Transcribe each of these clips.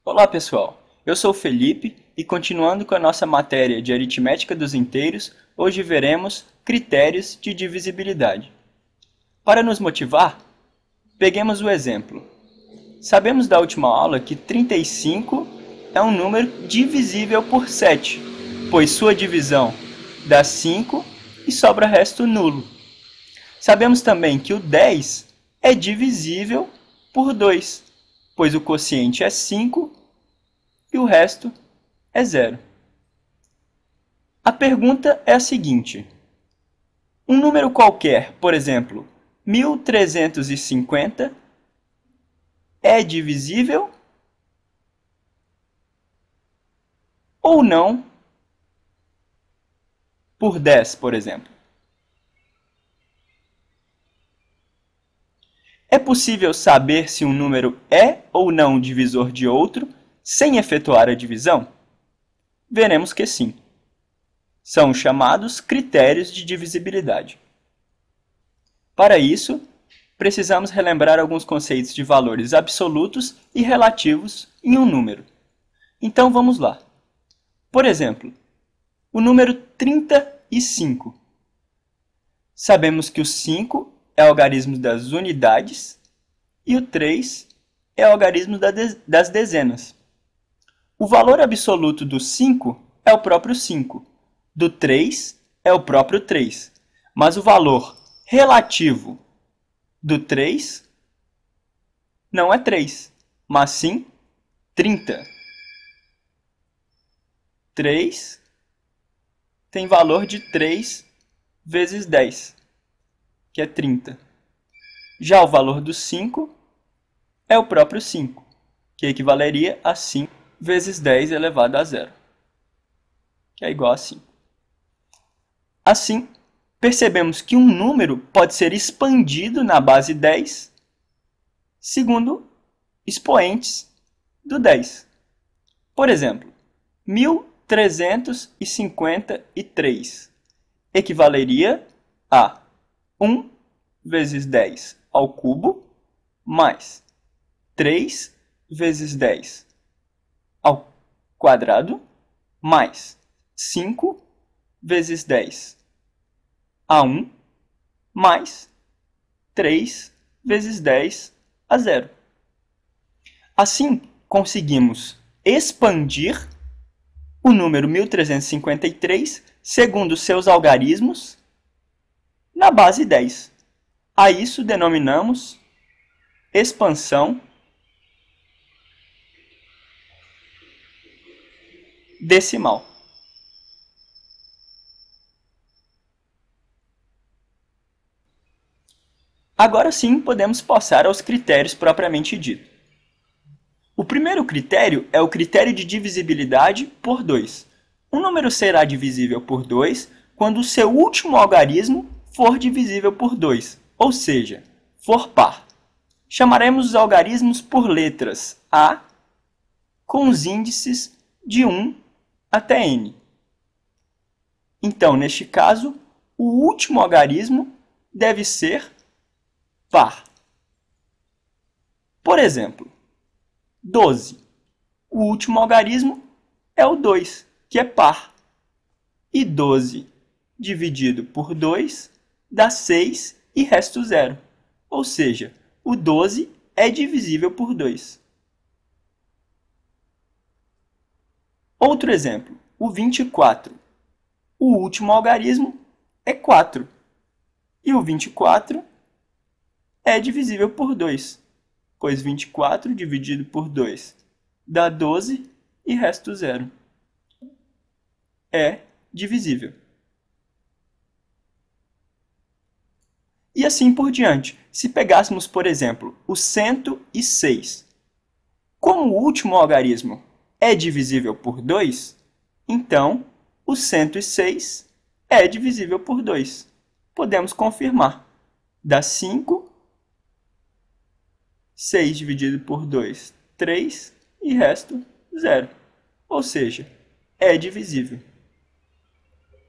Olá pessoal, eu sou o Felipe e continuando com a nossa matéria de aritmética dos inteiros, hoje veremos critérios de divisibilidade. Para nos motivar, peguemos o exemplo. Sabemos da última aula que 35 é um número divisível por 7, pois sua divisão dá 5 e sobra resto nulo. Sabemos também que o 10 é divisível por 2, pois o quociente é 5 e o resto é zero. A pergunta é a seguinte: um número qualquer, por exemplo, 1350, é divisível ou não por 10, por exemplo? É possível saber se um número é ou não divisor de outro sem efetuar a divisão? Veremos que sim. São chamados critérios de divisibilidade. Para isso, precisamos relembrar alguns conceitos de valores absolutos e relativos em um número. Então vamos lá. Por exemplo, o número 35. Sabemos que o 5 é o algarismo das unidades e o 3 é o algarismo das dezenas. O valor absoluto do 5 é o próprio 5, do 3 é o próprio 3, mas o valor relativo do 3 não é 3, mas sim 30. 3 tem valor de 3 vezes 10, que é 30. Já o valor do 5 é o próprio 5, que equivaleria a 5 vezes 10 elevado a zero, que é igual a 5. Assim, percebemos que um número pode ser expandido na base 10 segundo expoentes do 10. Por exemplo, 1353 equivaleria a 1 vezes 10 ao cubo mais 3 vezes 10 ao quadrado mais 5 vezes 10 a 1 mais 3 vezes 10 a zero. Assim, conseguimos expandir o número 1353 segundo seus algarismos na base 10. A isso denominamos expansão decimal. Agora sim, podemos passar aos critérios propriamente dito. O primeiro critério é o critério de divisibilidade por 2. Um número será divisível por 2 quando o seu último algarismo for divisível por 2, ou seja, for par. Chamaremos os algarismos por letras A, com os índices de 1 até n. Então, neste caso, o último algarismo deve ser par. Por exemplo, 12. O último algarismo é o 2, que é par. E 12 dividido por 2 dá 6 e resto zero. Ou seja, o 12 é divisível por 2. Outro exemplo, o 24. O último algarismo é 4. E o 24 é divisível por 2, pois 24 dividido por 2 dá 12 e resto zero. É divisível. E assim por diante. Se pegássemos, por exemplo, o 106, como o último algarismo é divisível por 2, então o 106 é divisível por 2. Podemos confirmar. Dá 5, 6 dividido por 2, 3 e resto zero. Ou seja, é divisível.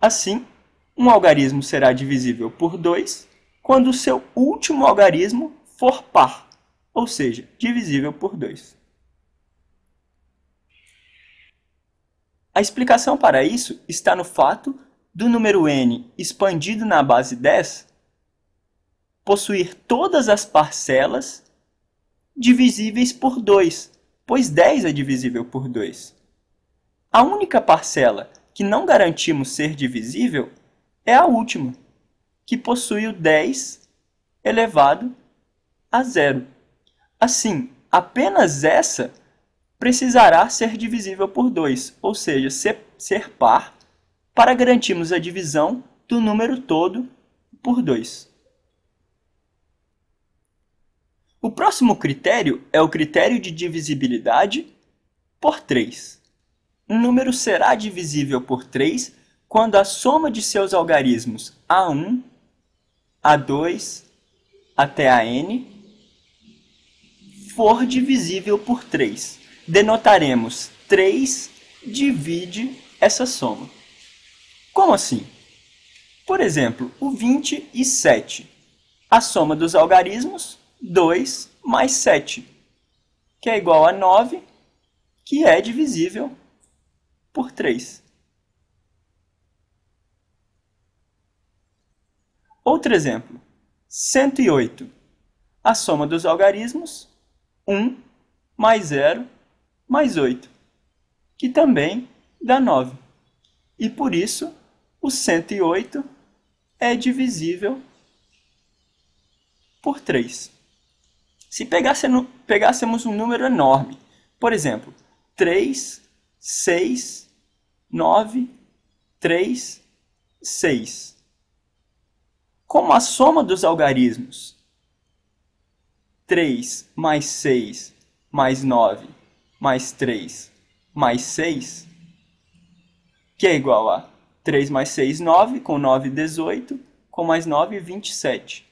Assim, um algarismo será divisível por 2 quando o seu último algarismo for par, ou seja, divisível por 2. A explicação para isso está no fato do número n expandido na base 10 possuir todas as parcelas divisíveis por 2, pois 10 é divisível por 2. A única parcela que não garantimos ser divisível é a última, que possui o 10 elevado a 0. Assim, apenas essa precisará ser divisível por 2, ou seja, ser par, para garantirmos a divisão do número todo por 2. O próximo critério é o critério de divisibilidade por 3. Um número será divisível por 3 quando a soma de seus algarismos a1, a2 até a n for divisível por 3. Denotaremos 3 divide essa soma. Como assim? Por exemplo, o 27. A soma dos algarismos, 2 mais 7, que é igual a 9, que é divisível por 3. Outro exemplo, 108. A soma dos algarismos, 1 mais 0 mais 8, que também dá 9. E por isso, o 108 é divisível por 3. Se pegássemos um número enorme, por exemplo, 3, 6, 9, 3, 6. Como a soma dos algarismos 3 mais 6 mais 9 mais 3 mais 6, que é igual a 3 mais 6, 9, com 9, 18, com mais 9, 27,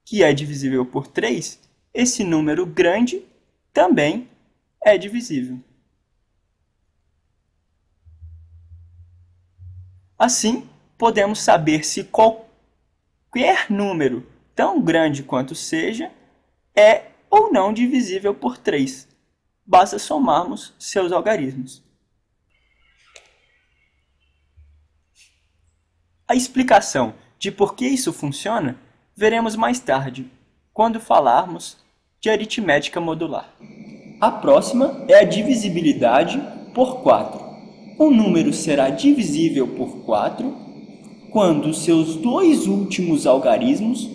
que é divisível por 3, esse número grande também é divisível. Assim, podemos saber se qualquer número, tão grande quanto seja, é ou não divisível por 3. Basta somarmos seus algarismos. A explicação de por que isso funciona veremos mais tarde, quando falarmos de aritmética modular. A próxima é a divisibilidade por 4. Um número será divisível por 4 quando seus dois últimos algarismos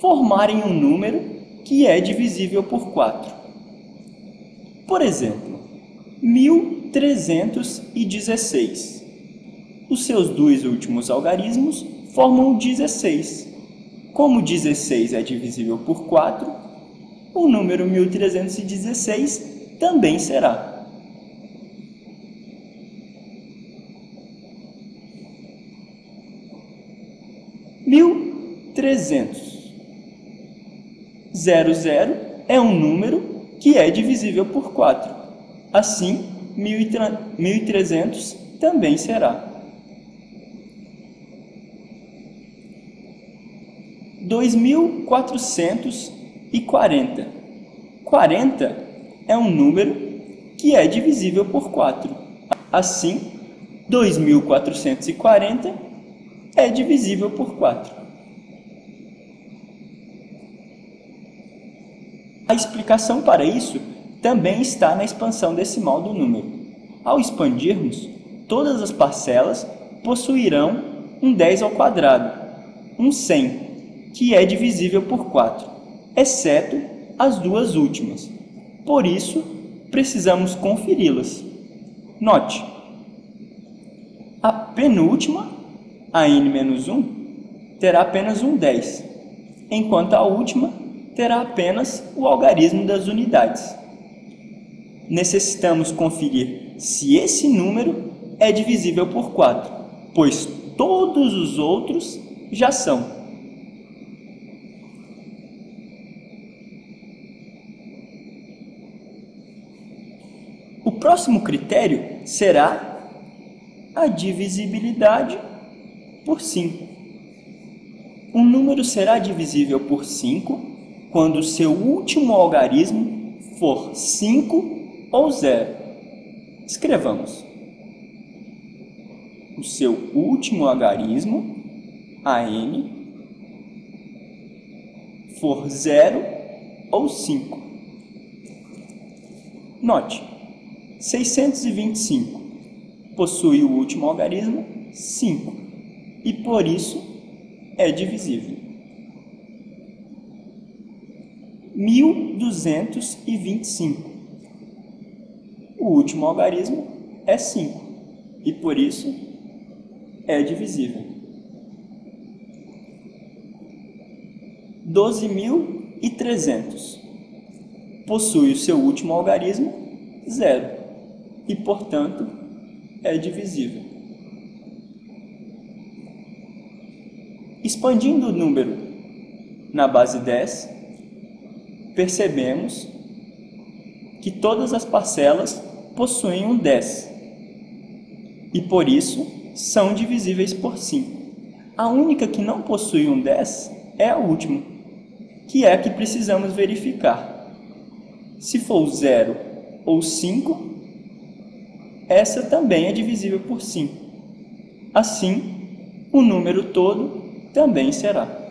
formarem um número que é divisível por 4. Por exemplo, 1316. Os seus dois últimos algarismos formam o 16. Como 16 é divisível por 4, o número 1316 também será. Zero é um número que é divisível por 4. Assim, 1300 também será. 2440. 40 é um número que é divisível por 4. Assim, 2440 é divisível por 4. A explicação para isso também está na expansão decimal do número. Ao expandirmos, todas as parcelas possuirão um 10 ao quadrado, um 100, que é divisível por 4, exceto as duas últimas. Por isso, precisamos conferi-las. Note, a penúltima, a n-1, terá apenas um 10, enquanto a última terá apenas o algarismo das unidades. Necessitamos conferir se esse número é divisível por 4, pois todos os outros já são. O próximo critério será a divisibilidade por 5. Um número será divisível por 5 quando seu último algarismo for 5 ou 0. Escrevamos. o seu último algarismo, AN, for 0 ou 5. Note, 625 possui o último algarismo 5 e por isso é divisível. 1225. O último algarismo é 5 e por isso é divisível. 12.300 possui o seu último algarismo 0 e, portanto, é divisível. Expandindo o número na base 10, percebemos que todas as parcelas possuem um 10 e, por isso, são divisíveis por 5. A única que não possui um 10 é a última, que é a que precisamos verificar. Se for 0 ou 5, essa também é divisível por 5. Assim, o número todo também será.